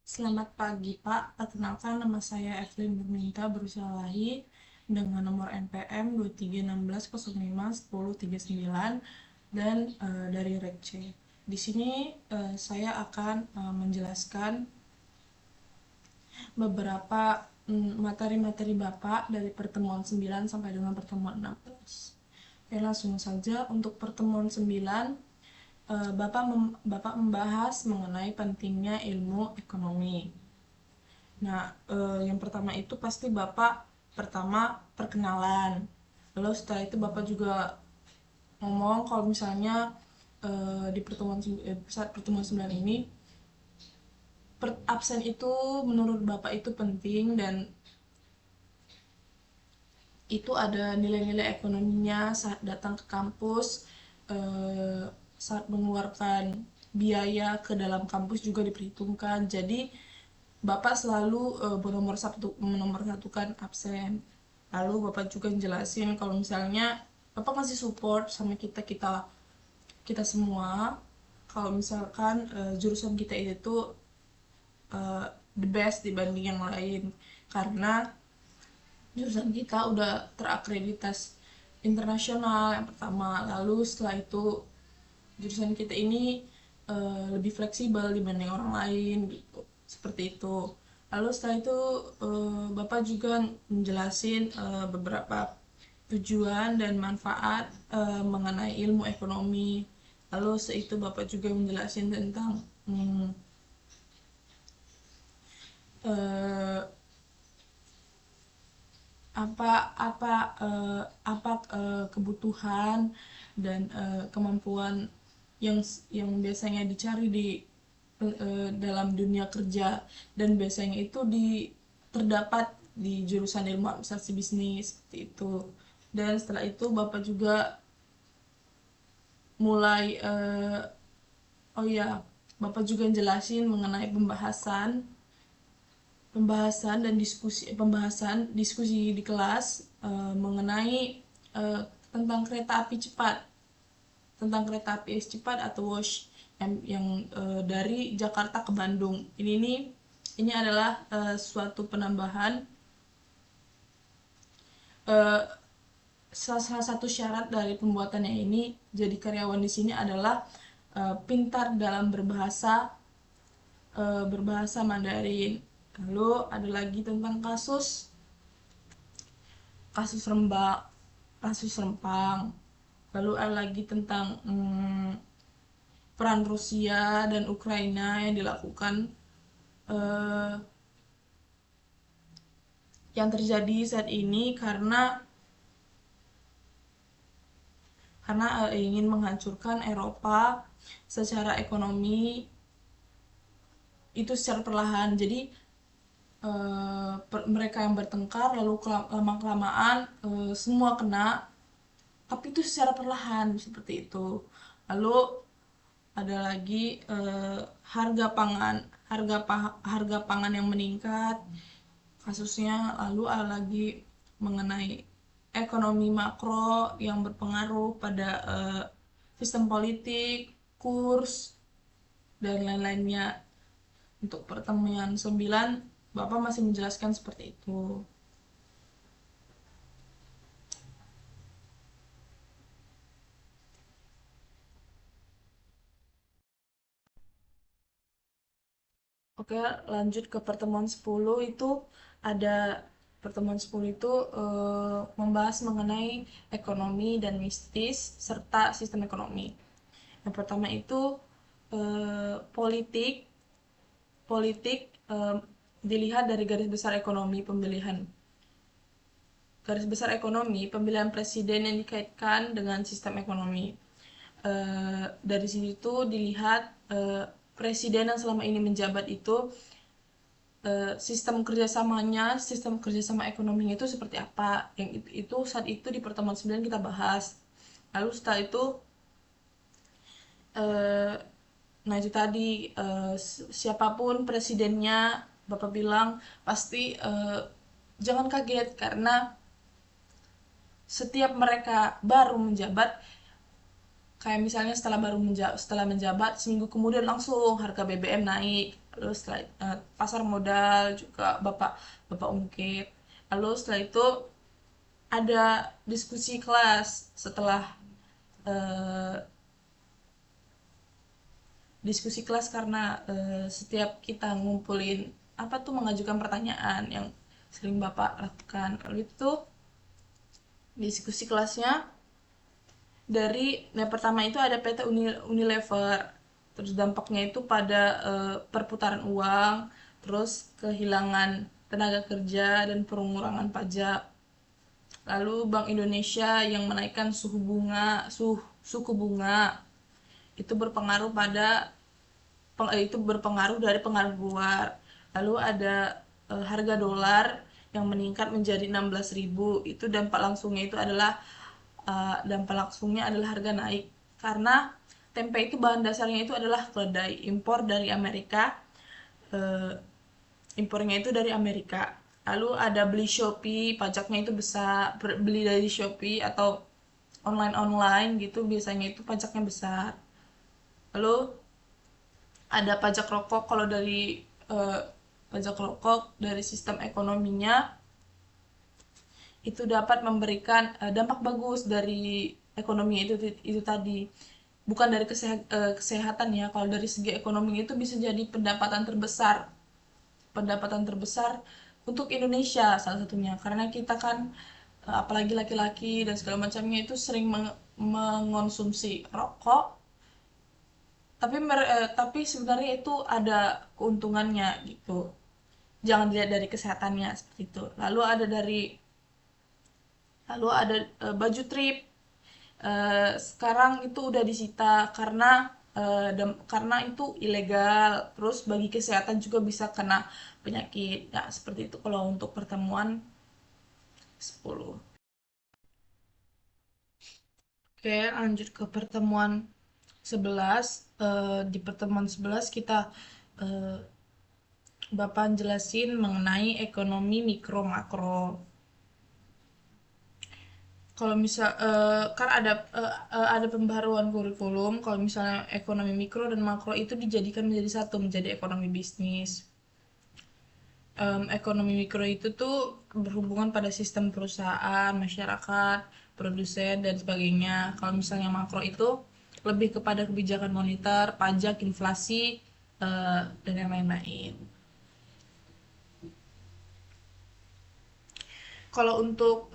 Selamat pagi Pak, perkenalkan nama saya Evelyn Nurminta Berusyalahi dengan nomor NPM 2316051039 dan dari Rekce. Di sini saya akan menjelaskan beberapa materi-materi Bapak dari pertemuan 9 sampai dengan pertemuan 16. Ya, langsung saja untuk pertemuan 9 Bapak membahas mengenai pentingnya ilmu ekonomi. Nah, yang pertama itu pasti Bapak pertama perkenalan. Lalu setelah itu Bapak juga ngomong kalau misalnya di saat pertemuan 9 ini absen itu menurut Bapak itu penting dan itu ada nilai-nilai ekonominya saat datang ke kampus, saat mengeluarkan biaya ke dalam kampus juga diperhitungkan. Jadi Bapak selalu menomorsatukan absen. Lalu Bapak juga jelasin kalau misalnya Bapak masih support sama kita kita kita semua. Kalau misalkan jurusan kita itu the best dibanding yang lain, karena jurusan kita udah terakreditasi internasional yang pertama. Lalu setelah itu jurusan kita ini lebih fleksibel dibanding orang lain gitu, seperti itu. Lalu setelah itu Bapak juga menjelasin beberapa tujuan dan manfaat mengenai ilmu ekonomi. Lalu setelah itu Bapak juga menjelasin tentang eh, apa apa apa kebutuhan dan kemampuan yang biasanya dicari di dalam dunia kerja dan biasanya itu terdapat di jurusan ilmu administrasi bisnis, seperti itu. Dan setelah itu Bapak juga mulai oh ya, Bapak juga jelasin mengenai pembahasan dan diskusi di kelas mengenai tentang kereta api cepat atau WOSH yang dari Jakarta ke Bandung. Ini adalah suatu penambahan, salah satu syarat dari pembuatannya ini jadi karyawan di sini adalah pintar dalam berbahasa Mandarin. Lalu ada lagi tentang kasus Rempang. Lalu ada lagi tentang peran Rusia dan Ukraina yang dilakukan yang terjadi saat ini karena ingin menghancurkan Eropa secara ekonomi itu secara perlahan. Jadi mereka yang bertengkar lalu lama kelamaan semua kena, tapi itu secara perlahan seperti itu. Lalu ada lagi harga pangan yang meningkat kasusnya. Lalu ada lagi mengenai ekonomi makro yang berpengaruh pada sistem politik, kurs, dan lain-lainnya. Untuk pertemuan 9 Bapak masih menjelaskan seperti itu. Oke, lanjut ke pertemuan 10 itu ada pertemuan 10 itu membahas mengenai ekonomi dan mistis serta sistem ekonomi. Yang pertama itu politik. Politik dilihat dari garis besar ekonomi pemilihan. Garis besar ekonomi pemilihan presiden yang dikaitkan dengan sistem ekonomi. Dari situ dilihat presiden yang selama ini menjabat itu sistem kerjasama ekonominya itu seperti apa. Yang itu saat itu di pertemuan 9 kita bahas. Lalu setelah itu nah itu tadi siapapun presidennya Bapak bilang pasti jangan kaget karena setiap mereka baru menjabat, kayak misalnya setelah menjabat seminggu kemudian langsung harga BBM naik, Lalu setelah pasar modal juga Bapak ungkit. Lalu setelah itu ada diskusi kelas setelah eh, diskusi kelas karena setiap kita ngumpulin apa tuh mengajukan pertanyaan yang sering Bapak lakukan. Lalu itu diskusi kelasnya dari yang pertama itu ada PT Unilever. Terus dampaknya itu pada perputaran uang, terus kehilangan tenaga kerja dan pengurangan pajak. Lalu Bank Indonesia yang menaikkan suku bunga itu berpengaruh dari pengaruh luar. Lalu ada harga dolar yang meningkat menjadi 16.000. Itu dampak langsungnya adalah harga naik karena tempe itu bahan dasarnya itu adalah keledai impor dari Amerika. Impornya itu dari Amerika. Lalu ada beli Shopee, pajaknya itu besar. Beli dari Shopee atau online gitu biasanya itu pajaknya besar. Lalu ada pajak rokok. Kalau dari pajak rokok dari sistem ekonominya itu dapat memberikan dampak bagus dari ekonomi itu tadi. Bukan dari kesehatan ya. Kalau dari segi ekonomi itu bisa jadi pendapatan terbesar untuk Indonesia salah satunya, karena kita kan apalagi laki-laki dan segala macamnya itu sering mengonsumsi rokok, tapi sebenarnya itu ada keuntungannya gitu, jangan dilihat dari kesehatannya seperti itu. Lalu ada baju trip. Sekarang itu udah disita karena itu ilegal, terus bagi kesehatan juga bisa kena penyakit ya, seperti itu kalau untuk pertemuan 10. Oke, lanjut ke pertemuan 11. Di pertemuan 11 kita eh, Bapak jelasin mengenai ekonomi mikro makro. Kalau misal kan ada pembaharuan kurikulum. Kalau misalnya ekonomi mikro dan makro itu dijadikan menjadi satu, menjadi ekonomi bisnis. Ekonomi mikro itu tuh berhubungan pada sistem perusahaan, masyarakat, produsen dan sebagainya. Kalau misalnya makro itu lebih kepada kebijakan moneter, pajak, inflasi, dan yang lain-lain. Kalau untuk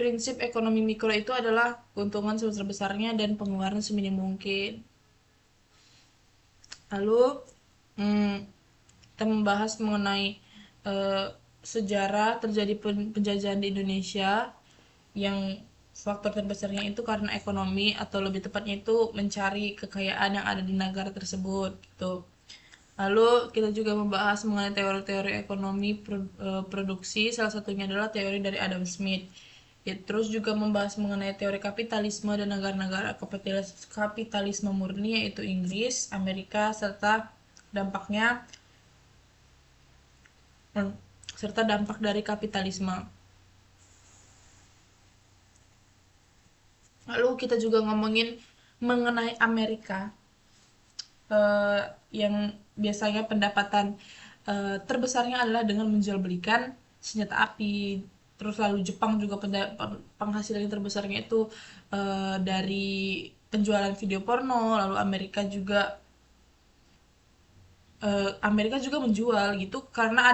prinsip ekonomi mikro itu adalah keuntungan sebesar-besarnya dan pengeluaran seminim mungkin. Lalu kita membahas mengenai sejarah terjadi penjajahan di Indonesia, yang faktor terbesarnya itu karena ekonomi, atau lebih tepatnya itu mencari kekayaan yang ada di negara tersebut gitu. Lalu kita juga membahas mengenai teori-teori ekonomi produksi, salah satunya adalah teori dari Adam Smith. Ya, terus juga membahas mengenai teori kapitalisme dan negara-negara kapitalisme murni, yaitu Inggris, Amerika, dampaknya serta dampak dari kapitalisme. Lalu kita juga ngomongin mengenai Amerika, yang biasanya pendapatan terbesarnya adalah dengan menjual belikan senjata api. Terus lalu Jepang juga penghasilan terbesarnya itu dari penjualan video porno. Lalu Amerika juga menjual gitu karena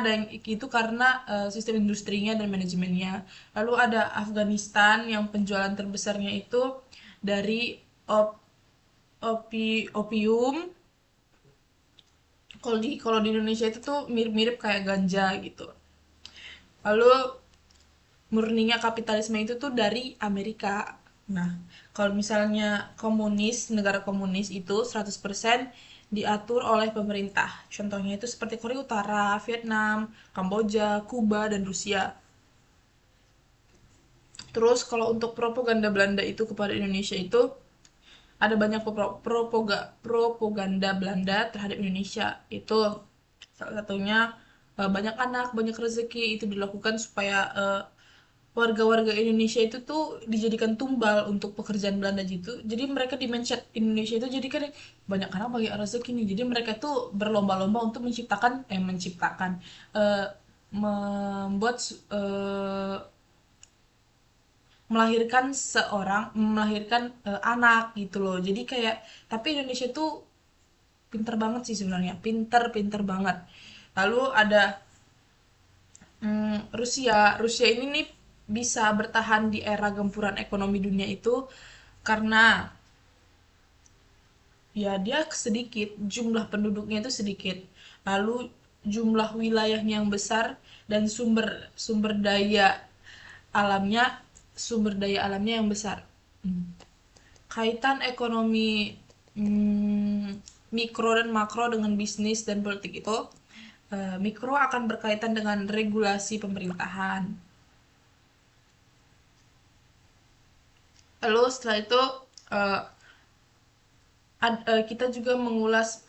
sistem industrinya dan manajemennya. Lalu ada Afghanistan yang penjualan terbesarnya itu dari opium. Kalau di Indonesia itu tuh mirip-mirip kayak ganja gitu. Lalu murninya kapitalisme itu tuh dari Amerika. Nah, kalau misalnya negara komunis itu 100% diatur oleh pemerintah. Contohnya itu seperti Korea Utara, Vietnam, Kamboja, Kuba, dan Rusia. Terus kalau untuk propaganda Belanda itu kepada Indonesia itu ada banyak propaganda Belanda terhadap Indonesia. Itu salah satunya banyak anak, banyak rezeki, itu dilakukan supaya warga-warga Indonesia itu tuh dijadikan tumbal untuk pekerjaan Belanda gitu. Jadi mereka di mindset Indonesia itu jadi kan banyak orang bagi rezeki nih. Jadi mereka tuh berlomba-lomba untuk menciptakan eh, membuat melahirkan anak gitu loh. Jadi kayak tapi Indonesia tuh pinter banget sih sebenarnya, pinter banget. Lalu ada Rusia. Rusia ini nih bisa bertahan di era gempuran ekonomi dunia itu karena ya dia sedikit, jumlah penduduknya itu sedikit. Lalu jumlah wilayahnya yang besar dan sumber sumber daya alamnya sumber daya alamnya yang besar. Kaitan ekonomi mikro dan makro dengan bisnis dan politik itu, mikro akan berkaitan dengan regulasi pemerintahan. Lalu setelah itu uh, kita juga mengulas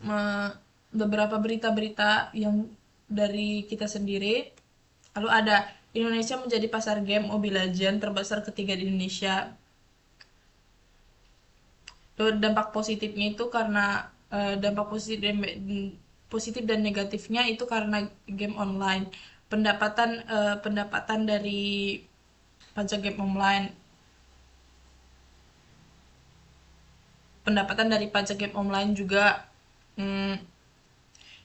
beberapa berita-berita yang dari kita sendiri. Lalu ada Indonesia menjadi pasar game Mobile Legends terbesar ketiga di Indonesia. Lalu dampak positifnya itu karena dampak positif dan negatifnya itu karena game online. Pendapatan dari pajak game online pendapatan dari pajak game online juga hmm,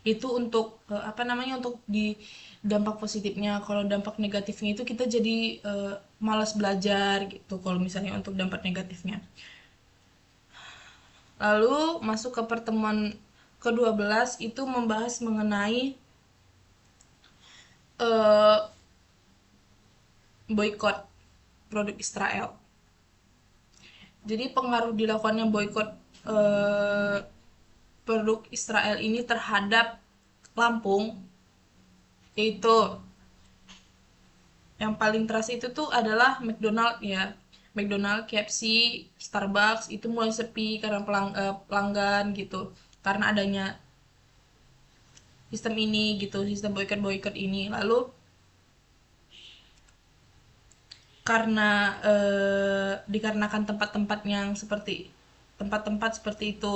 itu untuk apa namanya untuk di dampak positifnya. Kalau dampak negatifnya itu kita jadi malas belajar gitu kalau misalnya untuk dampak negatifnya. Lalu masuk ke pertemuan ke-12 itu membahas mengenai uh, boykot produk Israel. Jadi pengaruh dilakukannya boykot uh, produk Israel ini terhadap Lampung itu yang paling terasa itu tuh adalah McDonald ya. McDonald, KFC, Starbucks itu mulai sepi karena pelanggan gitu. Karena adanya sistem ini gitu, sistem boykot-boykot ini. Lalu karena dikarenakan tempat-tempat seperti itu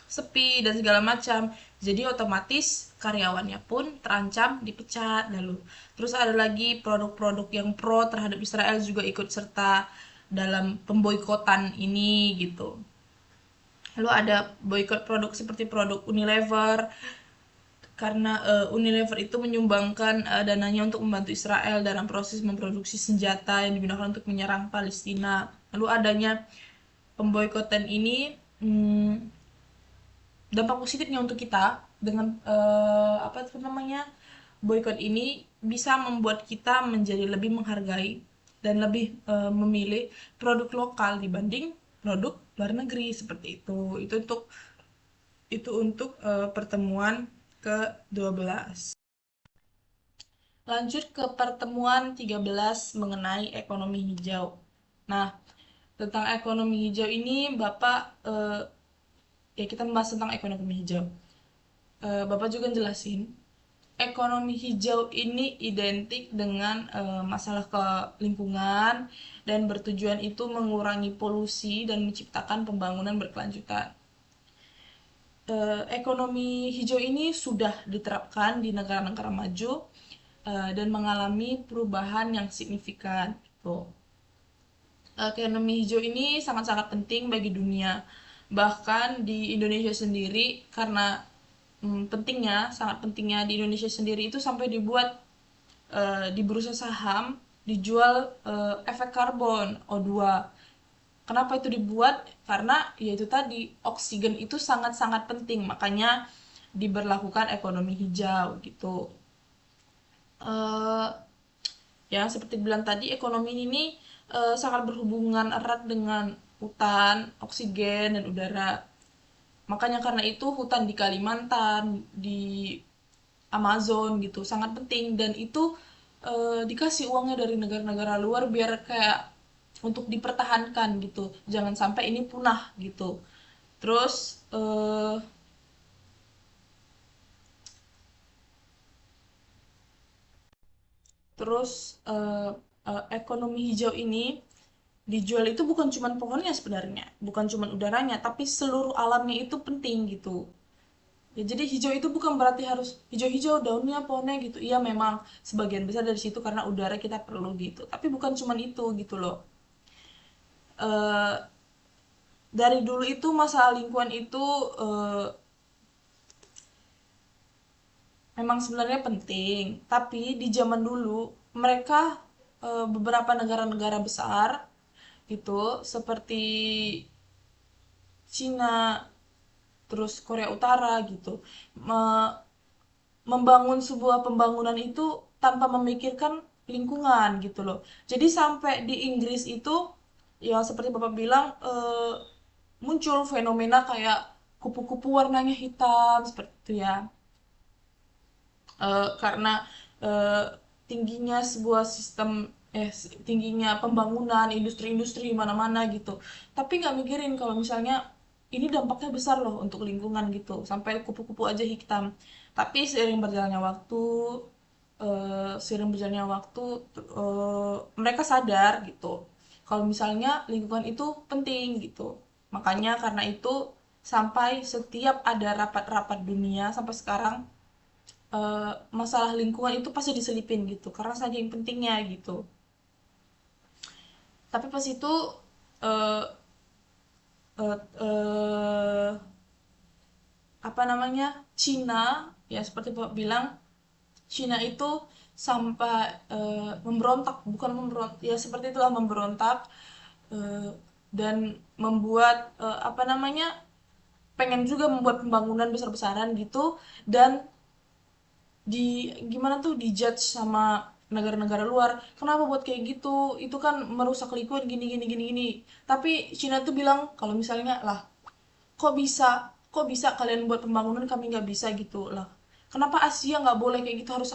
sepi dan segala macam, jadi otomatis karyawannya pun terancam dipecat. Lalu terus ada lagi produk-produk yang pro terhadap Israel juga ikut serta dalam pemboikotan ini gitu. Lalu ada boykot produk seperti produk Unilever karena Unilever itu menyumbangkan dananya untuk membantu Israel dalam proses memproduksi senjata yang digunakan untuk menyerang Palestina. Lalu adanya pemboikotan ini dampak positifnya untuk kita dengan apa itu namanya boykot ini bisa membuat kita menjadi lebih menghargai dan lebih memilih produk lokal dibanding produk luar negeri seperti itu. Itu untuk pertemuan ke-12. Lanjut ke pertemuan 13 mengenai ekonomi hijau. Nah, tentang ekonomi hijau ini Bapak ya kita membahas tentang ekonomi hijau. Bapak juga jelasin ekonomi hijau ini identik dengan masalah ke lingkungan dan bertujuan itu mengurangi polusi dan menciptakan pembangunan berkelanjutan. Ekonomi hijau ini sudah diterapkan di negara-negara maju dan mengalami perubahan yang signifikan. Gitu. Ekonomi hijau ini sangat-sangat penting bagi dunia. Bahkan di Indonesia sendiri karena sangat pentingnya di Indonesia sendiri itu sampai dibuat di bursa saham dijual efek karbon O2. Kenapa itu dibuat? Karena yaitu tadi oksigen itu sangat-sangat penting, makanya diberlakukan ekonomi hijau gitu. Uh, ya seperti bilang tadi ekonomi ini sangat berhubungan erat dengan hutan, oksigen dan udara. Makanya karena itu hutan di Kalimantan, di Amazon gitu sangat penting dan itu dikasih uangnya dari negara-negara luar biar kayak untuk dipertahankan gitu. Jangan sampai ini punah gitu. Terus terus ekonomi hijau ini dijual itu bukan cuma pohonnya sebenarnya, bukan cuma udaranya, tapi seluruh alamnya itu penting gitu. Ya, jadi hijau itu bukan berarti harus hijau-hijau daunnya, pohonnya gitu. Iya memang sebagian besar dari situ karena udara kita perlu gitu. Tapi bukan cuma itu gitu loh. Eh dari dulu itu masalah lingkungan itu eh, memang sebenarnya penting. Tapi di zaman dulu mereka beberapa negara-negara besar gitu seperti Cina, terus Korea Utara gitu, membangun sebuah pembangunan itu tanpa memikirkan lingkungan gitu loh. Jadi sampai di Inggris itu ya seperti Bapak bilang muncul fenomena kayak kupu-kupu warnanya hitam seperti itu ya. Karena eh, tingginya sebuah sistem tingginya pembangunan industri-industri mana-mana gitu. Tapi nggak mikirin kalau misalnya ini dampaknya besar loh untuk lingkungan gitu, sampai kupu-kupu aja hitam. Tapi seiring berjalannya waktu mereka sadar gitu kalau misalnya lingkungan itu penting gitu. Makanya karena itu sampai setiap ada rapat-rapat dunia sampai sekarang masalah lingkungan itu pasti diselipin gitu karena saking pentingnya gitu. Tapi pas itu eh, eh, eh, apa namanya, Cina ya seperti Bapak bilang, Cina itu sampai memberontak, bukan memberontak ya seperti itulah, memberontak eh, dan membuat apa namanya, pengen juga membuat pembangunan besar-besaran gitu, dan di gimana tuh dijudge sama negara-negara luar, kenapa buat kayak gitu, itu kan merusak lingkungan gini gini gini gini. Tapi Cina tuh bilang kalau misalnya lah, kok bisa kalian buat pembangunan kami nggak bisa gitu lah, kenapa Asia nggak boleh kayak gitu, harus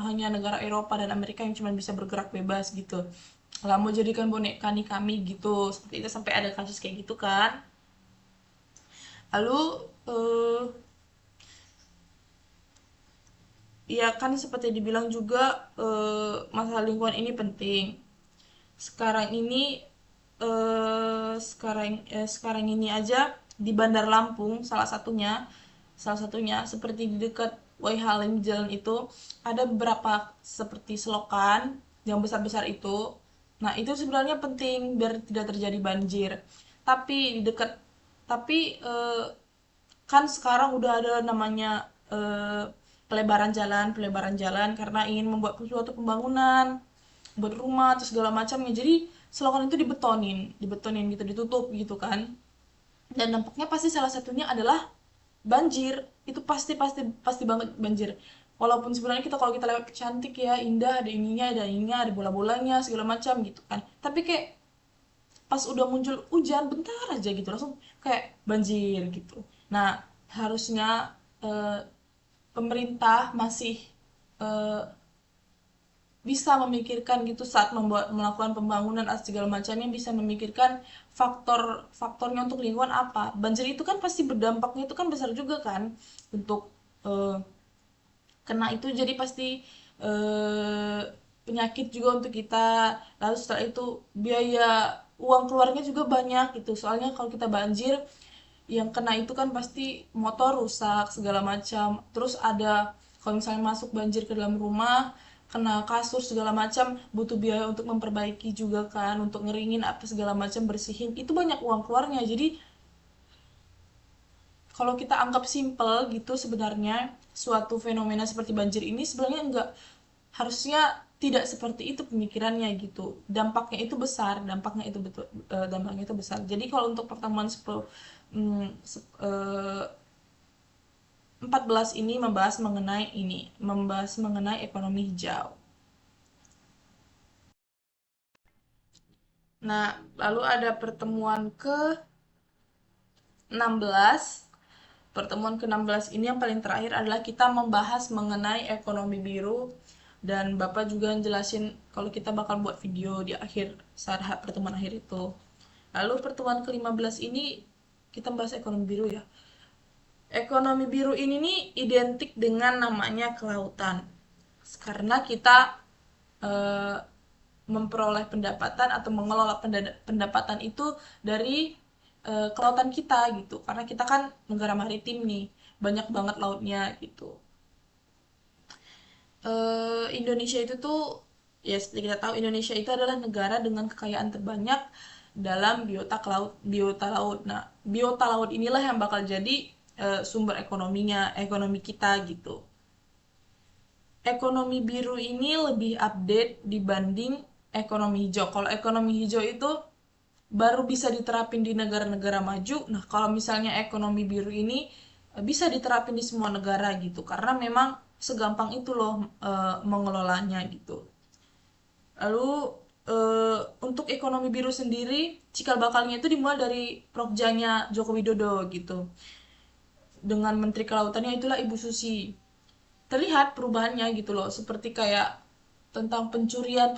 hanya negara Eropa dan Amerika yang cuma bisa bergerak bebas gitu lah, mau jadikan boneka nih kami gitu, seperti itu, sampai ada kasus kayak gitu kan. Lalu eh ya kan seperti dibilang juga masalah lingkungan ini penting. Sekarang ini sekarang ini aja di Bandar Lampung salah satunya seperti di dekat Wai Halim Jalan itu ada beberapa seperti selokan yang besar-besar itu. Nah, itu sebenarnya penting biar tidak terjadi banjir. Tapi di dekat tapi kan sekarang udah ada namanya pelebaran jalan karena ingin membuat suatu pembangunan, buat rumah atau segala macamnya. Jadi selokan itu dibetonin gitu, ditutup gitu kan. Dan dampaknya pasti salah satunya adalah banjir. Itu pasti pasti pasti banget banjir. Walaupun sebenarnya kalau kita lewat cantik ya, indah, ada ininya, ada bola-bolanya segala macam gitu kan. Tapi kayak pas udah muncul hujan bentar aja gitu langsung kayak banjir gitu. Nah, harusnya eh, pemerintah masih eh, bisa memikirkan gitu saat melakukan pembangunan atau segala macamnya, bisa memikirkan faktornya untuk lingkungan apa. Banjir itu kan pasti berdampaknya itu kan besar juga kan untuk eh, kena itu, jadi pasti eh, penyakit juga untuk kita. Lalu setelah itu biaya uang keluarnya juga banyak gitu, soalnya kalau kita banjir yang kena itu kan pasti motor rusak segala macam, terus ada kalau misalnya masuk banjir ke dalam rumah, kena kasur segala macam, butuh biaya untuk memperbaiki juga kan, untuk ngeringin apa segala macam, bersihin, itu banyak uang keluarnya. Jadi kalau kita anggap simple gitu, sebenarnya suatu fenomena seperti banjir ini sebenarnya enggak, harusnya tidak seperti itu pemikirannya gitu. Dampaknya itu besar. Jadi kalau untuk pertemuan 14 ini membahas mengenai ekonomi hijau. Nah, lalu ada pertemuan ke-16. Pertemuan ke-16 ini yang paling terakhir adalah kita membahas mengenai ekonomi biru, dan Bapak juga jelasin kalau kita bakal buat video di akhir saat pertemuan akhir itu. Lalu pertemuan ke-15 ini kita bahas ekonomi biru ya. Ekonomi biru ini nih identik dengan namanya kelautan. Karena kita eh, memperoleh pendapatan atau mengelola pendapatan itu dari kelautan kita gitu, karena kita kan negara maritim nih, banyak banget lautnya gitu. Indonesia itu tuh, ya seperti kita tahu, Indonesia itu adalah negara dengan kekayaan terbanyak dalam biota laut. Nah, biota laut inilah yang bakal jadi sumber ekonomi kita gitu. Ekonomi biru ini lebih update dibanding ekonomi hijau. Kalau ekonomi hijau itu baru bisa diterapin di negara-negara maju. Nah, kalau misalnya ekonomi biru ini bisa diterapin di semua negara gitu, karena memang segampang itu loh mengelolanya gitu. Lalu untuk ekonomi biru sendiri, cikal bakalnya itu dimulai dari Prokjanya Joko Widodo gitu. Dengan Menteri Kelautannya itulah Ibu Susi. Terlihat perubahannya gitu loh, seperti kayak tentang pencurian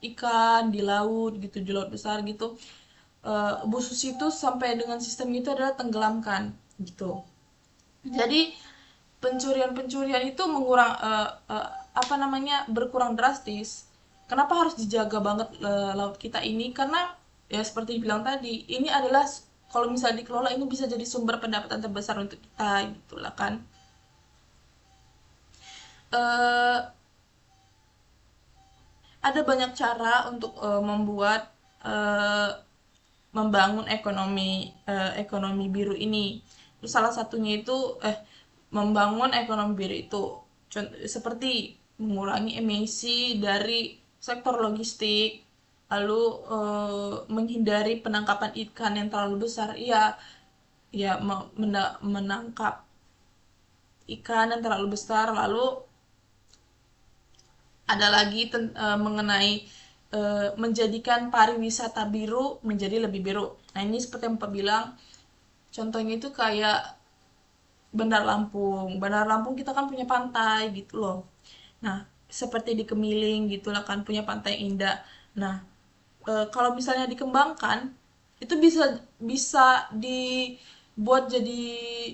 ikan di laut gitu, di laut besar gitu. Bu Susi itu sampai dengan sistem itu adalah tenggelamkan gitu. Jadi pencurian itu mengurang apa namanya, berkurang drastis. Kenapa harus dijaga banget laut kita ini? Karena ya seperti dibilang tadi, ini adalah, kalau misalnya dikelola, ini bisa jadi sumber pendapatan terbesar untuk kita gitulah kan. eh ada banyak cara untuk membuat eh, membangun ekonomi biru ini. Terus salah satunya itu membangun ekonomi biru itu seperti mengurangi emisi dari sektor logistik, lalu menghindari penangkapan ikan yang terlalu besar. Iya, ya, menangkap ikan yang terlalu besar. Lalu ada lagi mengenai menjadikan pariwisata biru menjadi lebih biru. Nah, ini seperti yang Pak bilang, contohnya itu kayak Bandar Lampung. Bandar Lampung kita kan punya pantai gitu loh. Nah, seperti di Kemiling gitulah kan, punya pantai indah. Nah, kalau misalnya dikembangkan, itu bisa bisa dibuat jadi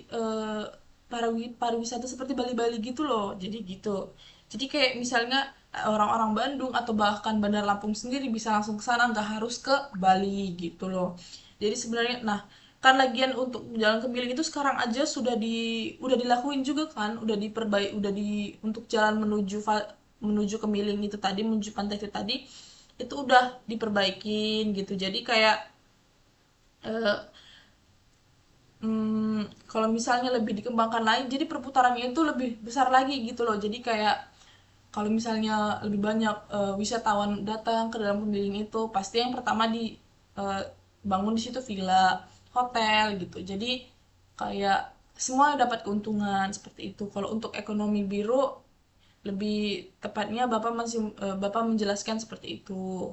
eh, pariwisata seperti Bali-Bali gitu loh. Jadi gitu. Jadi kayak misalnya orang-orang Bandung atau bahkan Bandar Lampung sendiri bisa langsung ke sana, nggak harus ke Bali gitu loh. Jadi sebenarnya, nah, kan lagian untuk jalan Kemiling itu sekarang aja udah dilakuin juga kan, udah diperbaik, untuk jalan menuju Kemiling itu tadi, menuju pantai itu tadi, itu udah diperbaikin gitu. Jadi kayak eh, kalau misalnya lebih dikembangkan lagi, jadi perputarannya itu lebih besar lagi gitu loh. Jadi kayak kalau misalnya lebih banyak wisatawan datang ke dalam Kemiling itu, pasti yang pertama bangun di situ villa, hotel gitu. Jadi kayak semua dapat keuntungan seperti itu. Kalau untuk ekonomi biru, lebih tepatnya Bapak menjelaskan seperti itu.